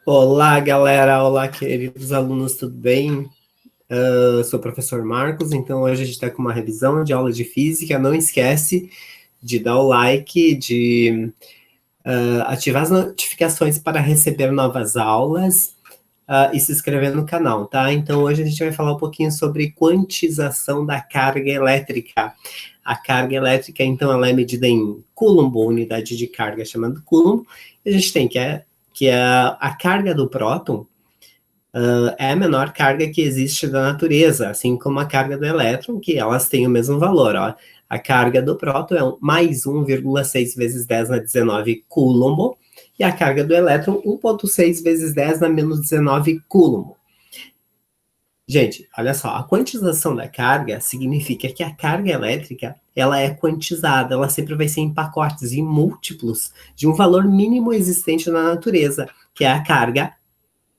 Olá, galera! Olá, queridos alunos, tudo bem? Eu sou o professor Marcos, então hoje a gente está com uma revisão de aula de física. Não esquece de dar o like, de ativar as notificações para receber novas aulas e se inscrever no canal, tá? Então hoje a gente vai falar um pouquinho sobre quantização da carga elétrica. A carga elétrica, então, ela é medida em coulomb, unidade de carga chamada coulomb. A gente tem que a carga do próton é a menor carga que existe da natureza, assim como a carga do elétron, que elas têm o mesmo valor. Ó. A carga do próton é mais 1,6 vezes 10 na 19 coulomb, e a carga do elétron 1,6 vezes 10 na menos 19 coulomb. Gente, olha só, a quantização da carga significa que a carga elétrica, ela é quantizada, ela sempre vai ser em pacotes, em múltiplos, de um valor mínimo existente na natureza, que é a carga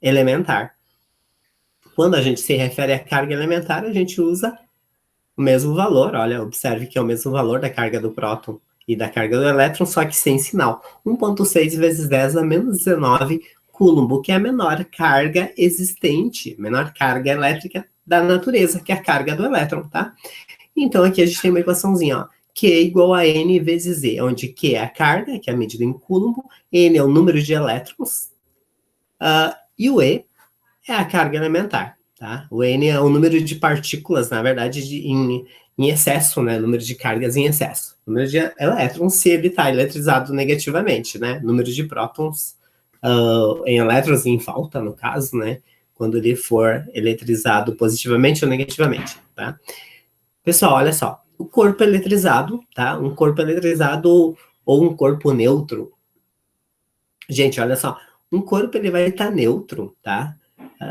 elementar. Quando a gente se refere à carga elementar, a gente usa o mesmo valor, olha, observe que é o mesmo valor da carga do próton e da carga do elétron, só que sem sinal. 1,6 vezes 10 a menos 19 coulomb, que é a menor carga existente, menor carga elétrica da natureza, que é a carga do elétron, tá? Então aqui a gente tem uma equaçãozinha, ó, Q igual a N vezes E, onde Q é a carga, que é a medida em coulomb, N é o número de elétrons, e o E é a carga elementar, tá? O N é o número de partículas, na verdade, em excesso, né? Número de cargas em excesso. O número de elétrons, se ele está eletrizado negativamente, né? Número de prótons em elétrons em falta, no caso, né? Quando ele for eletrizado positivamente ou negativamente, tá? Pessoal, olha só. O corpo eletrizado, tá? Um corpo eletrizado ou um corpo neutro. Gente, olha só. Um corpo, ele vai estar neutro, tá?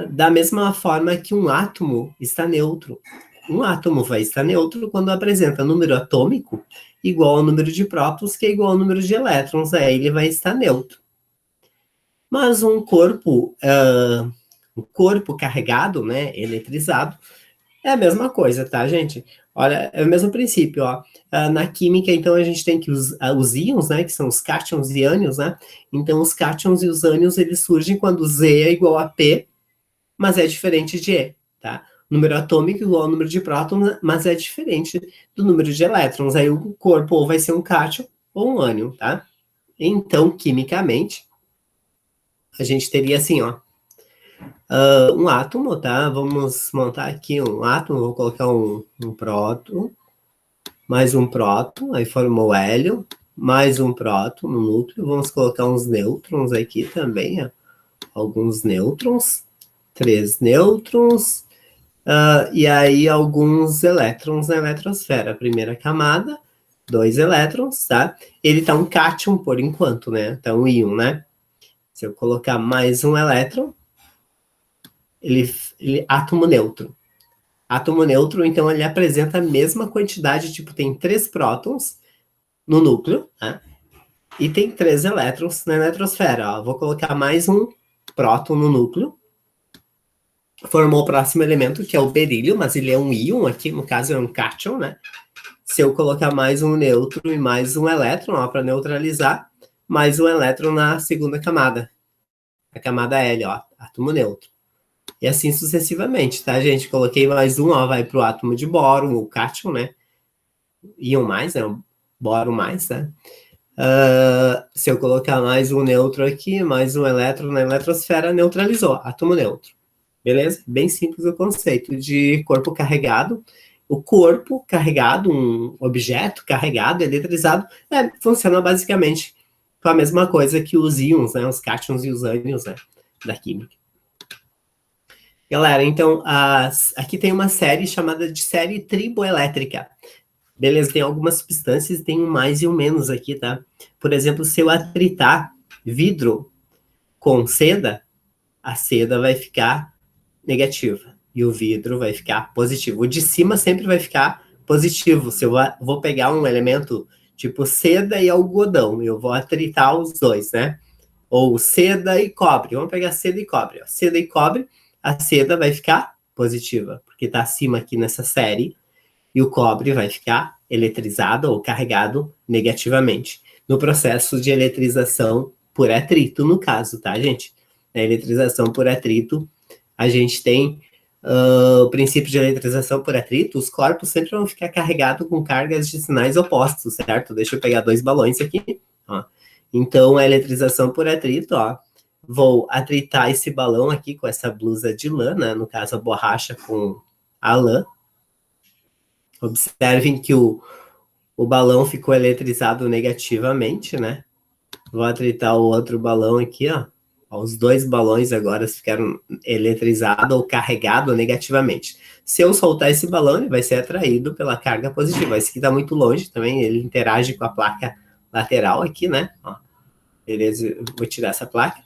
Da mesma forma que um átomo está neutro. Um átomo vai estar neutro quando apresenta número atômico igual ao número de prótons, que é igual ao número de elétrons, aí ele vai estar neutro. Mas um corpo carregado, né, eletrizado, é a mesma coisa, tá, gente? Olha, é o mesmo princípio, ó. Na química, então, a gente tem que os íons, né, que são os cátions e ânions, né? Então, os cátions e os ânions, eles surgem quando Z é igual a P, mas é diferente de E, tá? O número atômico igual ao número de prótons, mas é diferente do número de elétrons. Aí o corpo ou vai ser um cátion ou um ânion, tá? Então, quimicamente, a gente teria assim, ó, um átomo, tá? Vamos montar aqui um átomo, vou colocar um próton, mais um próton, aí formou hélio, mais um próton no núcleo, vamos colocar uns nêutrons aqui também, ó. Alguns nêutrons, 3 nêutrons, e aí alguns elétrons na eletrosfera. Primeira camada, 2 elétrons, tá? Ele tá um cátion por enquanto, né? Tá um íon, né? Se eu colocar mais um elétron, ele átomo neutro. Átomo neutro, então, ele apresenta a mesma quantidade, tipo, tem 3 prótons no núcleo, tá? E tem 3 elétrons na eletrosfera, ó. Vou colocar mais um próton no núcleo. Formou o próximo elemento, que é o berílio, mas ele é um íon, aqui no caso é um cátion, né? Se eu colocar mais um nêutron e mais um elétron, para neutralizar, mais um elétron na segunda camada. A camada L, ó, átomo neutro. E assim sucessivamente, tá, gente? Coloquei mais um, ó, vai para o átomo de boro, o cátion, né? Íon mais, né? Boro mais, né? Se eu colocar mais um neutro aqui, mais um elétron na eletrosfera, neutralizou, átomo neutro. Beleza? Bem simples o conceito de corpo carregado. O corpo carregado, um objeto carregado, eletrizado, funciona basicamente com a mesma coisa que os íons, né? Os cátions e os ânions, né? Da química. Galera, então, aqui tem uma série chamada de série triboelétrica. Beleza, tem algumas substâncias, tem um mais e um menos aqui, tá? Por exemplo, se eu atritar vidro com seda, a seda vai ficar negativa e o vidro vai ficar positivo. O de cima sempre vai ficar positivo. Se eu vou pegar um elemento tipo seda e algodão, eu vou atritar os dois, né? Ou seda e cobre. Vamos pegar seda e cobre. Seda e cobre, a seda vai ficar positiva, porque está acima aqui nessa série, e o cobre vai ficar eletrizado ou carregado negativamente, no processo de eletrização por atrito, no caso, tá, gente? Na eletrização por atrito, a gente tem o princípio de eletrização por atrito, os corpos sempre vão ficar carregados com cargas de sinais opostos, certo? Deixa eu pegar 2 balões aqui, ó. Então, a eletrização por atrito, ó, vou atritar esse balão aqui com essa blusa de lã, né? No caso, a borracha com a lã. Observem que o balão ficou eletrizado negativamente, né? Vou atritar o outro balão aqui, ó. Os 2 balões agora ficaram eletrizados ou carregados negativamente. Se eu soltar esse balão, ele vai ser atraído pela carga positiva. Esse aqui está muito longe também, ele interage com a placa lateral aqui, né? Ó, beleza, vou tirar essa placa.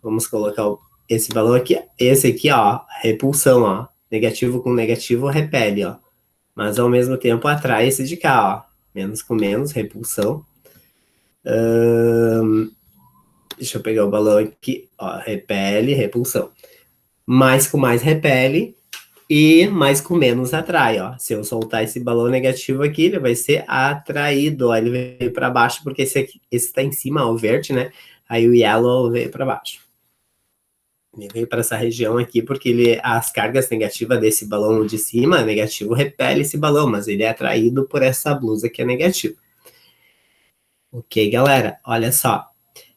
Vamos colocar esse balão aqui. Esse aqui, ó, repulsão, ó. Negativo com negativo repele, ó. Mas ao mesmo tempo atrai esse de cá, ó. Menos com menos, repulsão. Deixa eu pegar o balão aqui, ó, repele, repulsão. Mais com mais repele e mais com menos atrai, ó. Se eu soltar esse balão negativo aqui, ele vai ser atraído, ó, ele veio para baixo porque esse está em cima, ó, o verde, né? Aí o yellow veio para baixo. Ele veio para essa região aqui porque as cargas negativas desse balão de cima, negativo, repele esse balão, mas ele é atraído por essa blusa que é negativa. Ok, galera? Olha só.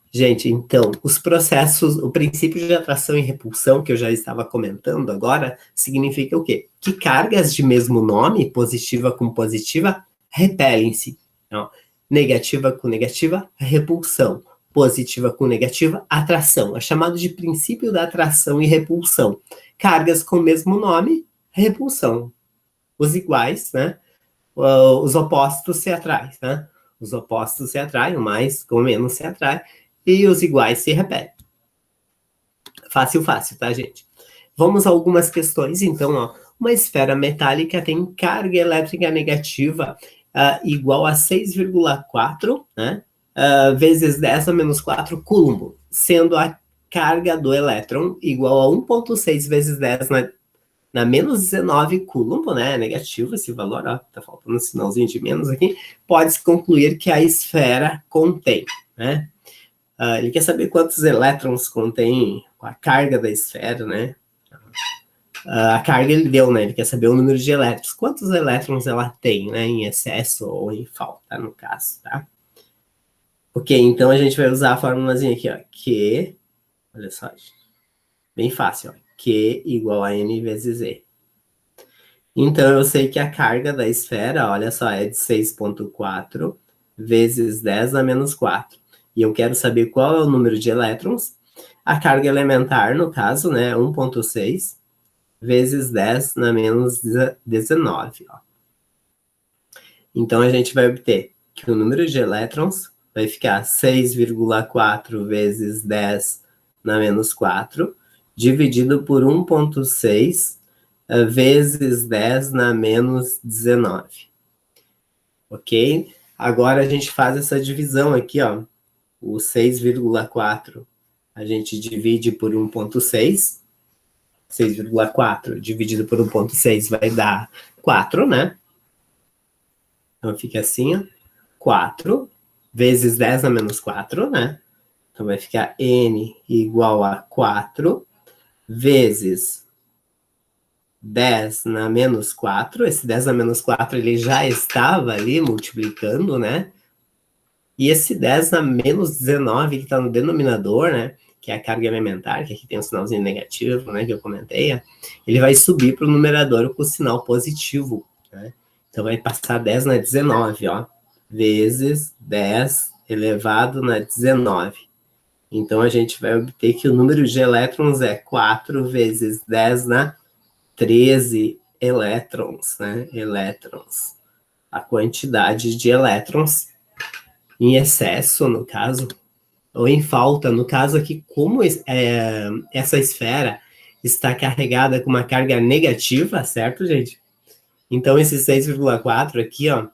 Gente, então, os processos, o princípio de atração e repulsão, que eu já estava comentando agora, significa o quê? Que cargas de mesmo nome, positiva com positiva, repelem-se. Então, negativa com negativa, repulsão. Positiva com negativa, atração. É chamado de princípio da atração e repulsão. Cargas com o mesmo nome, repulsão. Os iguais, né? Os opostos se atraem, né? Os opostos se atraem, o mais com o menos se atrai, e os iguais se repelem. Fácil, fácil, tá, gente? Vamos a algumas questões, então, ó. Uma esfera metálica tem carga elétrica negativa igual a 6,4, né? Vezes 10 a menos 4 coulomb, sendo a carga do elétron igual a 1,6 vezes 10 na menos 19 coulomb, né? Negativo esse valor, ó, tá faltando um sinalzinho de menos aqui. Pode-se concluir que a esfera contém, né? Ele quer saber quantos elétrons contém a carga da esfera, né? A carga ele deu, né? Ele quer saber o número de elétrons. Quantos elétrons ela tem, né? Em excesso ou em falta, no caso, tá? Ok, então a gente vai usar a formulazinha aqui, ó. Q, olha só, bem fácil, ó. Q igual a N vezes E. Então eu sei que a carga da esfera, olha só, é de 6,4 vezes 10 a menos 4. E eu quero saber qual é o número de elétrons. A carga elementar, no caso, né, 1,6 vezes 10 na menos 19. Ó. Então, a gente vai obter que o número de elétrons vai ficar 6,4 vezes 10 na menos 4, dividido por 1,6 vezes 10 na menos 19. Ok? Agora, a gente faz essa divisão aqui, ó. O 6,4 a gente divide por 1,6. 6,4 dividido por 1,6 vai dar 4, né? Então fica assim, ó. 4 vezes 10 a menos 4, né? Então vai ficar N igual a 4 vezes 10 na menos 4. Esse 10 na menos 4 ele já estava ali multiplicando, né? E esse 10 na menos 19 que está no denominador, né? Que é a carga elementar, que aqui tem um sinalzinho negativo, né? Que eu comentei, ele vai subir para o numerador com o sinal positivo, né? Então vai passar 10 na 19, ó. Vezes 10 elevado na 19. Então a gente vai obter que o número de elétrons é 4 vezes 10 na 13 elétrons, né? Elétrons. A quantidade de elétrons em excesso, no caso, ou em falta, no caso aqui, como essa esfera está carregada com uma carga negativa, certo, gente? Então, esse 6,4 aqui, ó,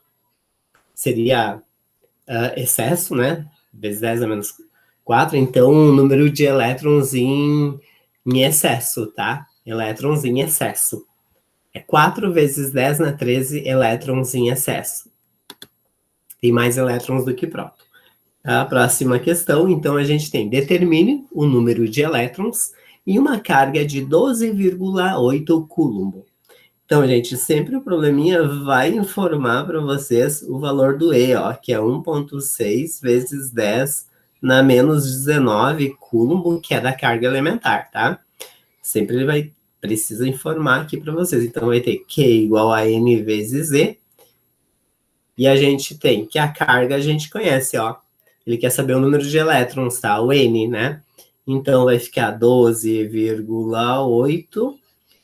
seria excesso, né? Vezes 10 a menos 4, então o número de elétrons em excesso, tá? Elétrons em excesso. É 4 vezes 10 na 13 elétrons em excesso. Tem mais elétrons do que próton. A próxima questão, então, a gente tem: determine o número de elétrons em uma carga de 12,8 coulomb. Então, gente, sempre o probleminha vai informar para vocês o valor do E, ó, que é 1,6 vezes 10 na menos 19 coulomb, que é da carga elementar, tá? Sempre ele precisa informar aqui para vocês. Então, vai ter Q igual a N vezes E. E a gente tem que a carga a gente conhece, ó. Ele quer saber o número de elétrons, tá? O N, né? Então, vai ficar 12,8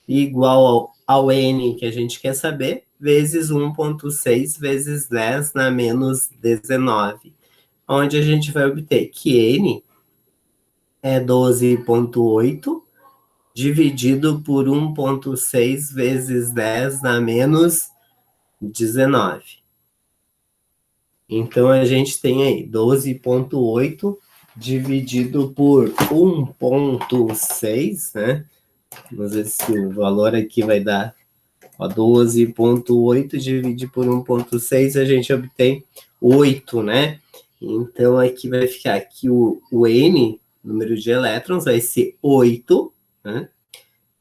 igual ao N que a gente quer saber, vezes 1,6 vezes 10 na menos 19. Onde a gente vai obter que N é 12,8 dividido por 1,6 vezes 10 na menos 19. Então, a gente tem aí 12,8 dividido por 1,6, né? Vamos ver se o valor aqui vai dar 12,8 dividido por 1,6, a gente obtém 8, né? Então, aqui vai ficar que o N, número de elétrons, vai ser 8, né?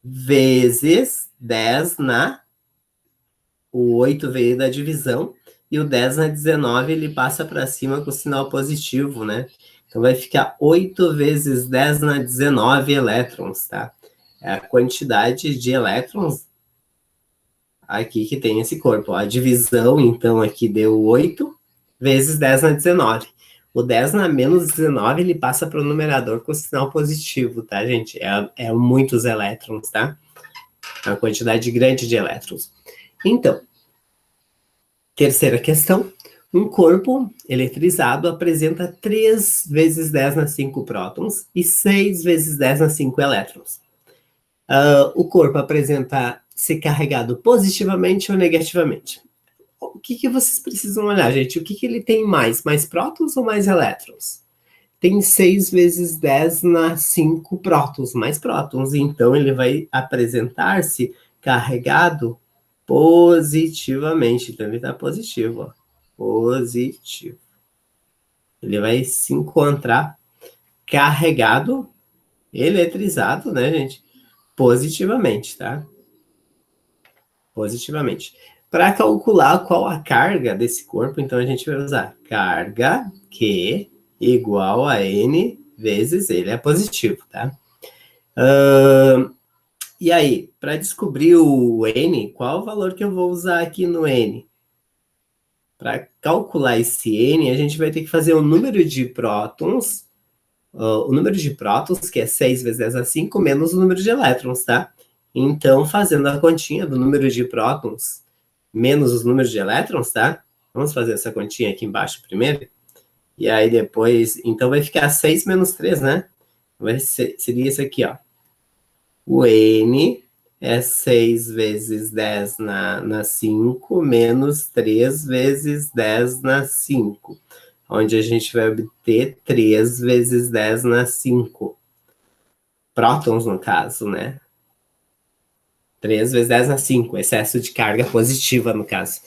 Vezes 10 na... O 8 veio da divisão, e o 10 na 19, ele passa para cima com o sinal positivo, né? Então, vai ficar 8 vezes 10 na 19 elétrons, tá? É a quantidade de elétrons aqui que tem esse corpo. Ó. A divisão, então, aqui deu 8 vezes 10 na 19. O 10 na menos 19, ele passa para o numerador com sinal positivo, tá, gente? É muitos elétrons, tá? É uma quantidade grande de elétrons. Então, terceira questão. Um corpo eletrizado apresenta 3 vezes 10 na 5 prótons e 6 vezes 10 na 5 elétrons. O corpo apresenta ser carregado positivamente ou negativamente. O que vocês precisam olhar, gente? O que ele tem mais? Mais prótons ou mais elétrons? Tem 6 vezes 10 na 5 prótons, mais prótons. Então, ele vai apresentar-se carregado positivamente. Então, ele está positivo, ó. Positivo. Ele vai se encontrar carregado, eletrizado, né, gente? Positivamente, tá? Positivamente. Para calcular qual a carga desse corpo, então a gente vai usar carga Q igual a N vezes ele é positivo, tá? E aí, para descobrir o N, qual o valor que eu vou usar aqui no N? Para calcular esse N, a gente vai ter que fazer o número de prótons, o número de prótons, que é 6 vezes 10 a 5, menos o número de elétrons, tá? Então, fazendo a continha do número de prótons menos os números de elétrons, tá? Vamos fazer essa continha aqui embaixo primeiro. E aí depois, então vai ficar 6 menos 3, né? Seria isso aqui, ó. O N é 6 vezes 10 na 5, menos 3 vezes 10 na 5. Onde a gente vai obter 3 vezes 10 na 5. Prótons, no caso, né? 3 vezes 10 na 5, excesso de carga positiva, no caso.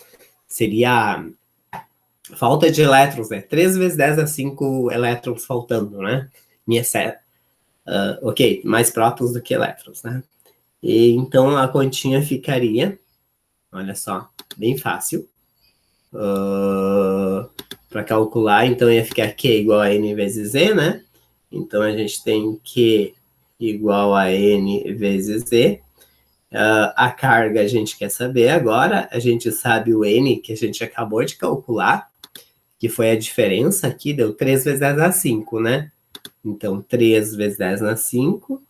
Seria falta de elétrons, né? 3 vezes 10 na 5 elétrons faltando, né? Em excesso. Ok, mais prótons do que elétrons, né? E, então, a continha ficaria, olha só, bem fácil. Para calcular, então ia ficar Q igual a N vezes E, né? Então, a gente tem Q igual a N vezes E. A carga a gente quer saber agora, a gente sabe o N que a gente acabou de calcular, que foi a diferença aqui, deu 3 vezes 10 na 5, né? Então, 3 vezes 10 na 5,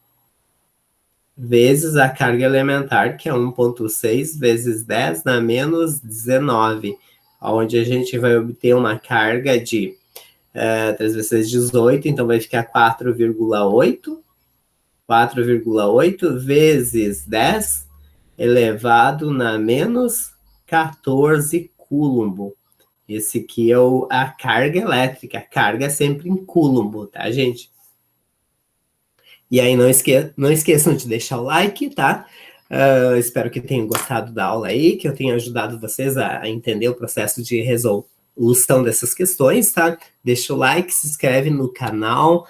vezes a carga elementar, que é 1,6 vezes 10 na menos 19, onde a gente vai obter uma carga de 3 vezes 18, então vai ficar 4,8. 4,8 vezes 10 elevado na menos 14 coulomb. Esse aqui é a carga elétrica. A carga é sempre em coulomb, tá, gente? E aí, não esqueçam de deixar o like, tá? Espero que tenham gostado da aula aí, que eu tenha ajudado vocês a entender o processo de resolução dessas questões, tá? Deixa o like, se inscreve no canal.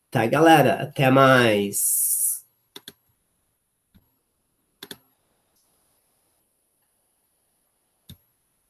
Tá, galera? Até mais.